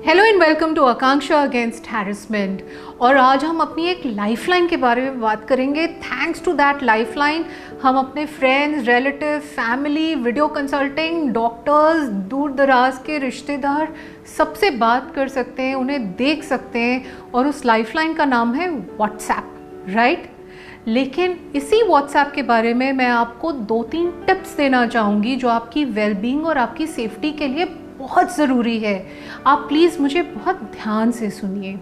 Hello and welcome to Akanksha against harassment. और आज हम अपनी एक लाइफलाइन के बारे में बात करेंगे। थैंक्स टू दैट लाइफलाइन हम अपने friends, relative, family, video consulting, doctors, दूर दराज के रिश्तेदार सबसे बात कर सकते हैं, उन्हें देख सकते हैं। और उस लाइफलाइन का नाम है व्हाट्सएप, राइट? लेकिन इसी व्हाट्सएप के बारे में मैं आपको 2-3 टिप्स देना चाहूँगी जो आपकी वेलबींग और आपकी सेफ्टी के लिए बहुत ज़रूरी है। आप प्लीज़ मुझे बहुत ध्यान से सुनिए।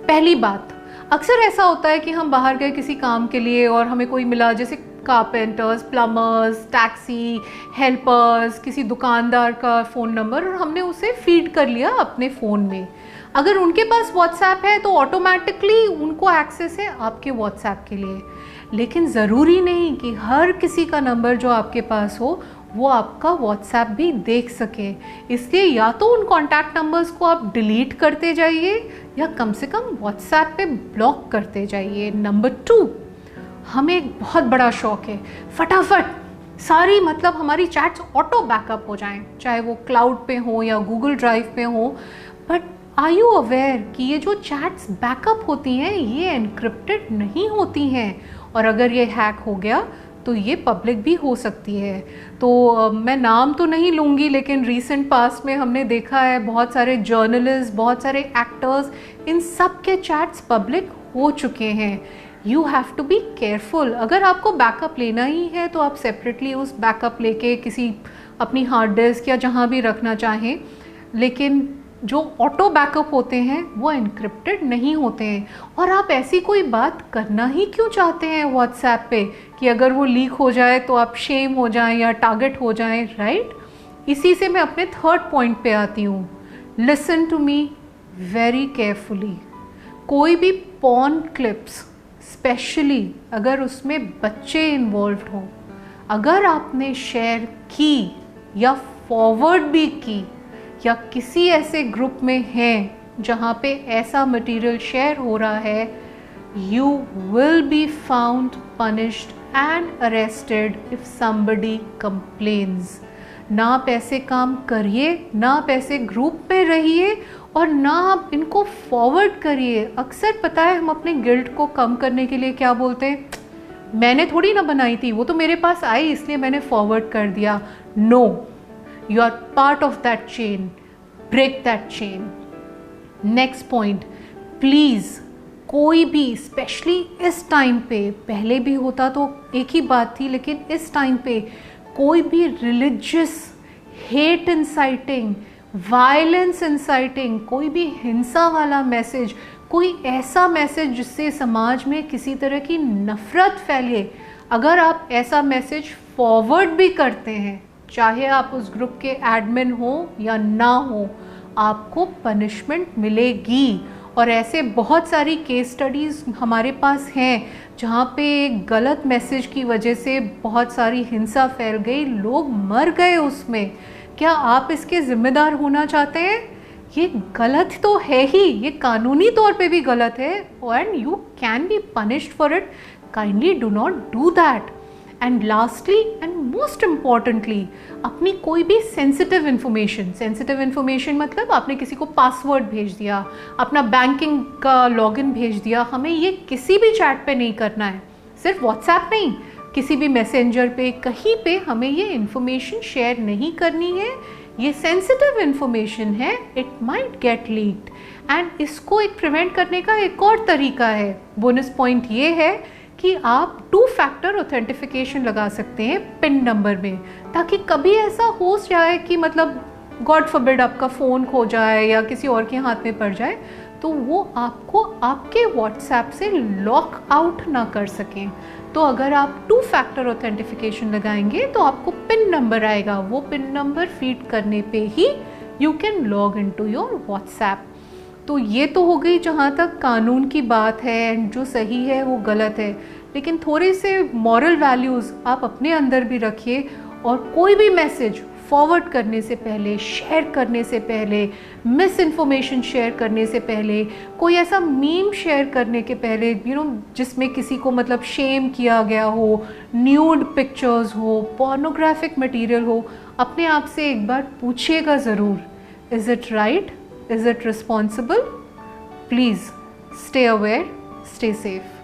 पहली बात, अक्सर ऐसा होता है कि हम बाहर गए किसी काम के लिए और हमें कोई मिला, जैसे कारपेंटर्स, प्लम्बर्स, टैक्सी हेल्पर्स, किसी दुकानदार का फ़ोन नंबर, और हमने उसे फीड कर लिया अपने फ़ोन में। अगर उनके पास व्हाट्सएप है तो ऑटोमेटिकली उनको एक्सेस है आपके व्हाट्सएप के लिए। लेकिन ज़रूरी नहीं कि हर किसी का नंबर जो आपके पास हो वो आपका व्हाट्सएप भी देख सके। इसलिए या तो उन कॉन्टैक्ट नंबर्स को आप डिलीट करते जाइए या कम से कम व्हाट्सएप पे ब्लॉक करते जाइए। नंबर 2, हमें एक बहुत बड़ा शौक है फटाफट सारी हमारी चैट्स ऑटो बैकअप हो जाएं, चाहे वो क्लाउड पे हो या गूगल ड्राइव पे हो। बट आर यू अवेयर कि ये जो चैट्स बैकअप होती हैं ये एनक्रिप्टेड नहीं होती हैं, और अगर ये हैक हो गया तो ये पब्लिक भी हो सकती है। तो मैं नाम तो नहीं लूँगी, लेकिन रीसेंट पास्ट में हमने देखा है बहुत सारे जर्नलिस्ट, बहुत सारे एक्टर्स, इन सब के चैट्स पब्लिक हो चुके हैं। You have to be careful. अगर आपको बैकअप लेना ही है तो आप सेपरेटली उस बैकअप लेके किसी अपनी हार्ड डिस्क या जहाँ भी रखना चाहें, लेकिन जो ऑटो बैकअप होते हैं वो एनक्रिप्टेड नहीं होते हैं। और आप ऐसी कोई बात करना ही क्यों चाहते हैं व्हाट्सएप पे कि अगर वो लीक हो जाए तो आप शेम हो जाएं या टारगेट हो जाएं, राइट? इसी से मैं अपने थर्ड पॉइंट पे आती हूँ। Listen to me very carefully. कोई भी पॉर्न क्लिप्स, स्पेशली अगर उसमें बच्चे इन्वॉल्व हों, अगर आपने शेयर की या फॉरवर्ड भी की या किसी ऐसे ग्रुप में हैं जहाँ पे ऐसा मटेरियल शेयर हो रहा है, you will be found punished and arrested if somebody complains. ना आप ऐसे काम करिए, ना आप ऐसे ग्रुप में रहिए, और ना आप इनको फॉरवर्ड करिए। अक्सर पता है हम अपने गिल्ट को कम करने के लिए क्या बोलते हैं, मैंने थोड़ी ना बनाई थी, वो तो मेरे पास आई इसलिए मैंने फॉरवर्ड कर दिया। No, you are part of that chain. Break that chain. Next point, please, कोई भी, स्पेशली इस टाइम पे, पहले भी होता तो एक ही बात थी, लेकिन इस टाइम पे कोई भी religious hate inciting, violence inciting, कोई भी हिंसा वाला मैसेज, कोई ऐसा मैसेज जिससे समाज में किसी तरह की नफरत फैले, अगर आप ऐसा मैसेज फॉरवर्ड भी करते हैं, चाहे आप उस ग्रुप के एडमिन हो या ना हो, आपको पनिशमेंट मिलेगी। और ऐसे बहुत सारी केस स्टडीज़ हमारे पास हैं जहाँ पे एक गलत मैसेज की वजह से बहुत सारी हिंसा फैल गई, लोग मर गए उसमें। क्या आप इसके ज़िम्मेदार होना चाहते हैं? ये गलत तो है ही, ये कानूनी तौर पे भी गलत है, and you can be punished for it. Kindly do not do that. And lastly and most importantly, अपनी कोई भी सेंसिटिव इन्फॉर्मेशन मतलब आपने किसी को पासवर्ड भेज दिया, अपना बैंकिंग का लॉगिन भेज दिया, हमें ये किसी भी चैट पे नहीं करना है। सिर्फ व्हाट्सएप नहीं, किसी भी मैसेंजर पे, कहीं पे हमें ये इन्फॉर्मेशन शेयर नहीं करनी है। ये सेंसिटिव इन्फॉर्मेशन है, it might get leaked. And इसको एक प्रिवेंट करने का एक और तरीका है, बोनस पॉइंट ये है कि आप 2 फैक्टर ऑथेंटिफिकेशन लगा सकते हैं पिन नंबर में, ताकि कभी ऐसा हो जाए कि गॉड फॉरबिड आपका फ़ोन खो जाए या किसी और के हाथ में पड़ जाए, तो वो आपको आपके व्हाट्सएप से लॉक आउट ना कर सकें। तो अगर आप 2 फैक्टर ऑथेंटिफिकेशन लगाएंगे तो आपको पिन नंबर आएगा, वो पिन नंबर फीड करने पे ही you can log in to your WhatsApp. तो ये तो हो गई जहाँ तक कानून की बात है, एंड जो सही है वो गलत है, लेकिन थोड़े से मॉरल वैल्यूज़ आप अपने अंदर भी रखिए। और कोई भी मैसेज फॉरवर्ड करने से पहले, शेयर करने से पहले, मिस इन्फॉर्मेशन शेयर करने से पहले, कोई ऐसा मीम शेयर करने के पहले जिसमें किसी को शेम किया गया हो, न्यूड पिक्चर्स हो, पोर्नोग्राफिक मटेरियल हो, अपने आप से एक बार पूछिएगा ज़रूर, is it right? Is it responsible? Please stay aware, stay safe.